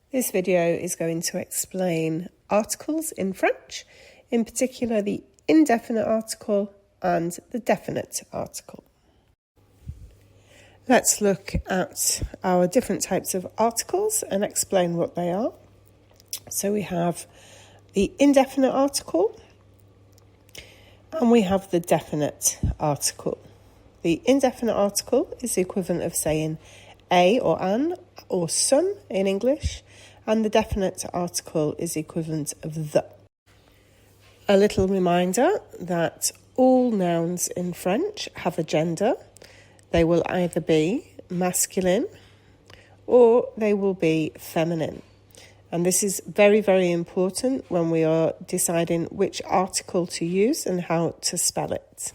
This video is going to explain articles in French, in particular the indefinite article and the definite article. Let's look at our different types of articles and explain what they are. So we have the indefinite article and we have the definite article. The indefinite article is the equivalent of saying a or an or some in English, and the definite article is the equivalent of the. A little reminder that all nouns in French have a gender. They will either be masculine or they will be feminine. And this is very, very important when we are deciding which article to use and how to spell it.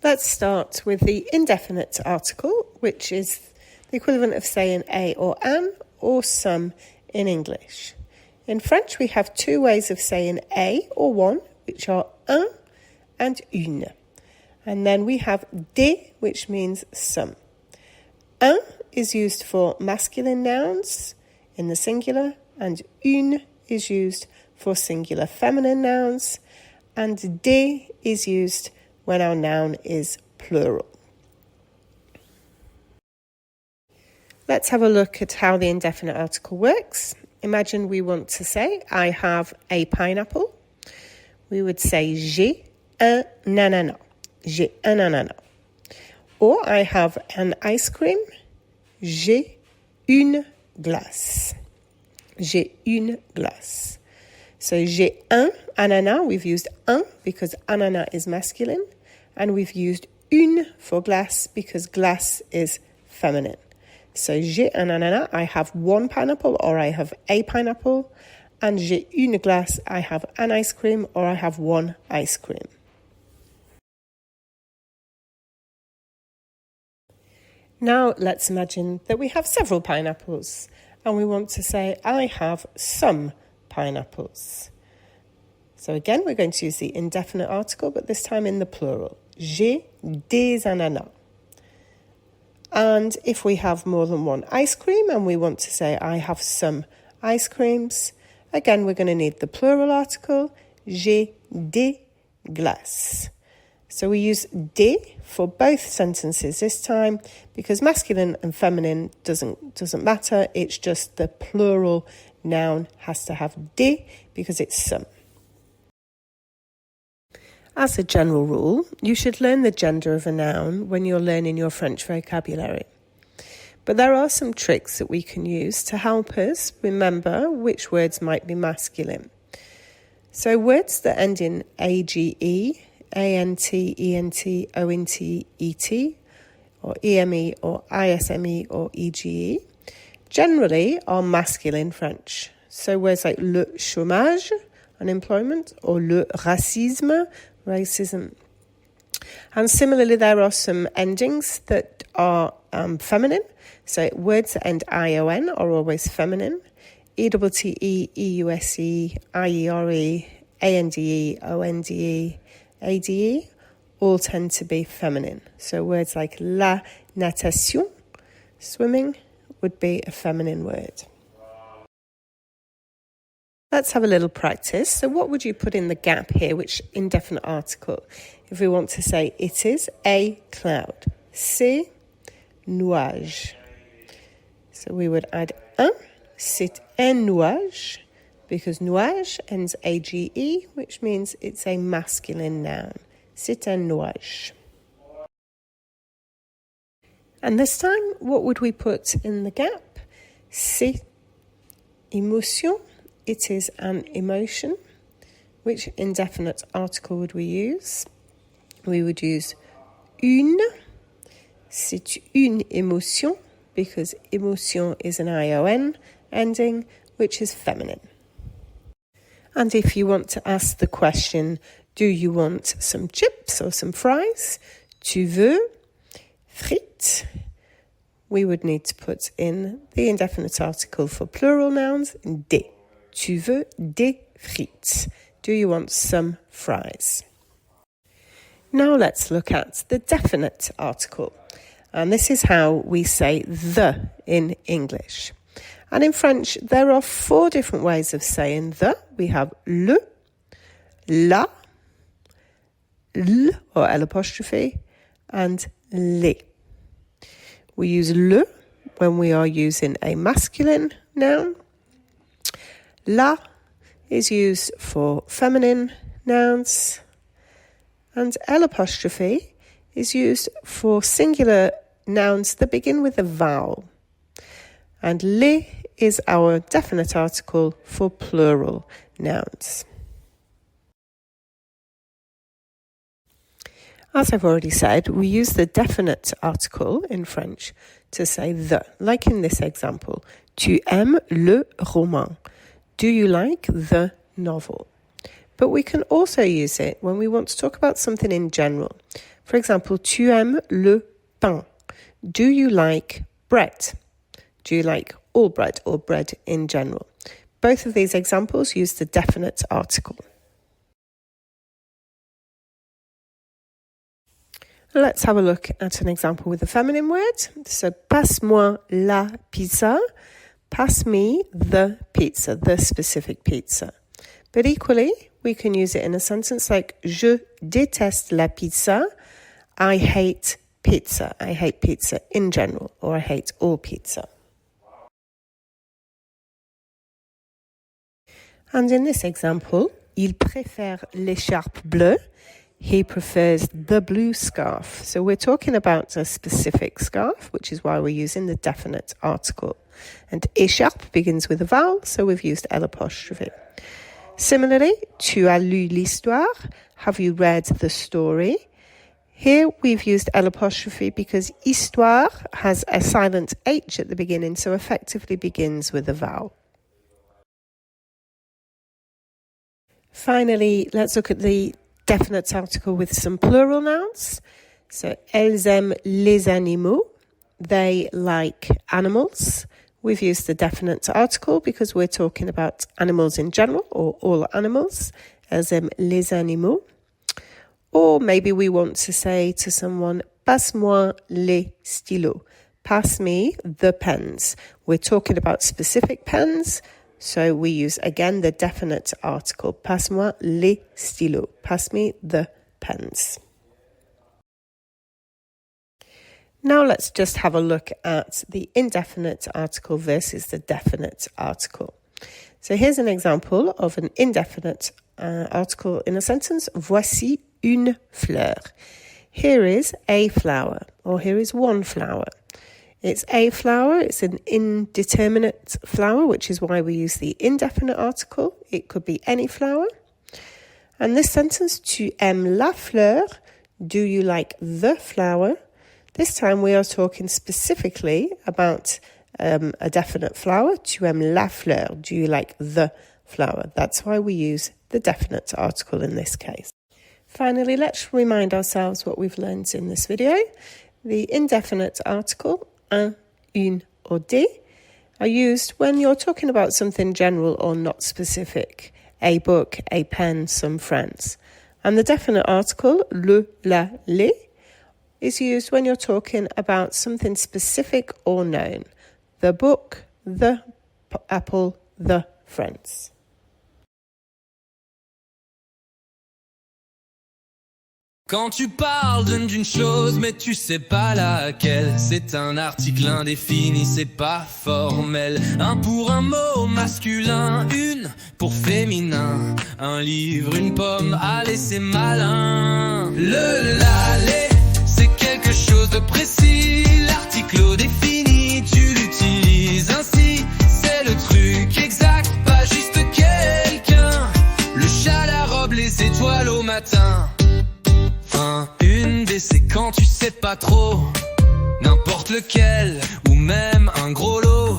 Let's start with the indefinite article, which is the equivalent of saying a or an or some in English. In French, we have two ways of saying a or one, which are un and une. And then we have des, which means some. Un is used for masculine nouns in the singular, and une is used for singular feminine nouns, and des is used when our noun is plural. Let's have a look at how the indefinite article works. Imagine we want to say, I have a pineapple. We would say, j'ai un ananas. J'ai un ananas. Or I have an ice cream. J'ai une glace. J'ai une glace. So j'ai un ananas, we've used un because ananas is masculine, and we've used une for glace because glace is feminine. So j'ai un ananas, I have one pineapple or I have a pineapple, and j'ai une glace, I have an ice cream or I have one ice cream. Now let's imagine that we have several pineapples and we want to say, I have some pineapples. So again, we're going to use the indefinite article, but this time in the plural. J'ai des ananas. And if we have more than one ice cream and we want to say, I have some ice creams, again, we're going to need the plural article, j'ai des glaces. So we use des for both sentences this time because masculine and feminine doesn't matter. It's just the plural noun has to have des because it's some. As a general rule, you should learn the gender of a noun when you're learning your French vocabulary. But there are some tricks that we can use to help us remember which words might be masculine. So words that end in age, ant, ent, ont, et, or eme, or isme, or ege, generally are masculine French. So words like le chômage, unemployment, or le racisme, racism. And similarly, there are some endings that are feminine. So words that end ion are always feminine. E-double-T-E, E-U-S-E, I-E-R-E, A-N-D-E, O-N-D-E, A-D-E all tend to be feminine. So words like la natation, swimming, would be a feminine word. Let's have a little practice. So what would you put in the gap here, which indefinite article? If we want to say it is a cloud. C'est nuage. So we would add un. C'est un nuage, because nuage ends age, which means it's a masculine noun. C'est un nuage. And this time, what would we put in the gap? C'est émotion. It is an emotion. Which indefinite article would we use? We would use une. C'est une émotion, because émotion is an ion ending, which is feminine. And if you want to ask the question, do you want some chips or some fries? Tu veux frites? We would need to put in the indefinite article for plural nouns, des. Tu veux des frites? Do you want some fries? Now let's look at the definite article. And this is how we say the in English. And in French, there are 4 different ways of saying the. We have le, la, l or L apostrophe, and les. We use le when we are using a masculine noun. La is used for feminine nouns. And L apostrophe is used for singular nouns that begin with a vowel. And les is our definite article for plural nouns. As I've already said, we use the definite article in French to say the, like in this example. Tu aimes le roman? Do you like the novel? But we can also use it when we want to talk about something in general. For example, tu aimes le pain? Do you like bread? Do you like all bread or bread in general? Both of these examples use the definite article. Let's have a look at an example with a feminine word. So, passe-moi la pizza. Pass me the pizza, the specific pizza. But equally, we can use it in a sentence like, je déteste la pizza. I hate pizza. I hate pizza in general, or I hate all pizza. And in this example, il préfère l'écharpe bleue. He prefers the blue scarf. So we're talking about a specific scarf, which is why we're using the definite article. And écharpe begins with a vowel, so we've used L apostrophe. Similarly, tu as lu l'histoire? Have you read the story? Here we've used L apostrophe because histoire has a silent H at the beginning, so effectively begins with a vowel. Finally, let's look at the definite article with some plural nouns. So, elles aiment les animaux. They like animals. We've used the definite article because we're talking about animals in general, or all animals. Elles aiment les animaux. Or maybe we want to say to someone, passe-moi les stylos. Pass me the pens. We're talking about specific pens. So we use, again, the definite article. Passe-moi les stylos. Pass me the pens. Now let's just have a look at the indefinite article versus the definite article. So here's an example of an indefinite article in a sentence. Voici une fleur. Here is a flower, or here is one flower. It's a flower, it's an indeterminate flower, which is why we use the indefinite article. It could be any flower. And this sentence, tu aimes la fleur? Do you like the flower? This time we are talking specifically about a definite flower. Tu aimes la fleur? Do you like the flower? That's why we use the definite article in this case. Finally, let's remind ourselves what we've learned in this video. The indefinite article, un, une, or des, are used when you're talking about something general or not specific. A book, a pen, some friends. And the definite article, le, la, les, is used when you're talking about something specific or known. The book, the apple, the friends. Quand tu parles, d'une chose, mais tu sais pas laquelle. C'est un article indéfini, c'est pas formel. Un pour un mot masculin, une pour féminin. Un livre, une pomme, allez c'est malin. Le l'allez, c'est quelque chose de précis. L'article au défini, tu l'utilises ainsi. C'est le truc exact, pas juste quelqu'un. Le chat, la robe, les étoiles au matin. Une des c'est quand tu sais pas trop. N'importe lequel, ou même un gros lot.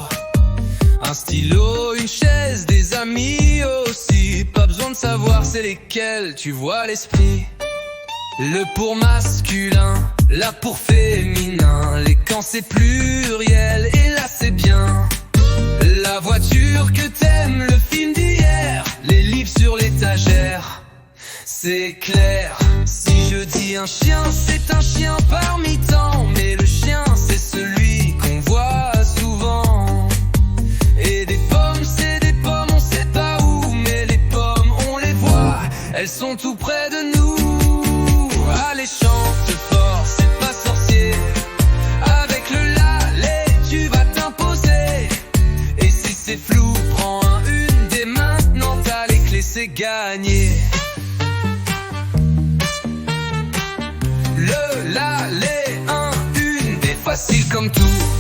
Un stylo, une chaise, des amis aussi. Pas besoin de savoir c'est lesquels, tu vois l'esprit. Le pour masculin, la pour féminin. Les quand c'est pluriel, et là c'est bien. La voiture que t'aimes, le film d'hier. Les livres sur l'étagère, c'est clair. Si je dis un chien, c'est un chien parmi tant. Mais le chien, c'est celui qu'on voit souvent. sont tout près de nous. Allez, chante fort, c'est pas sorcier. Avec le la, tu vas t'imposer. Et si c'est flou, prends une dès maintenant, t'as les clés, c'est gagné. Le la, un, une des facile comme tout.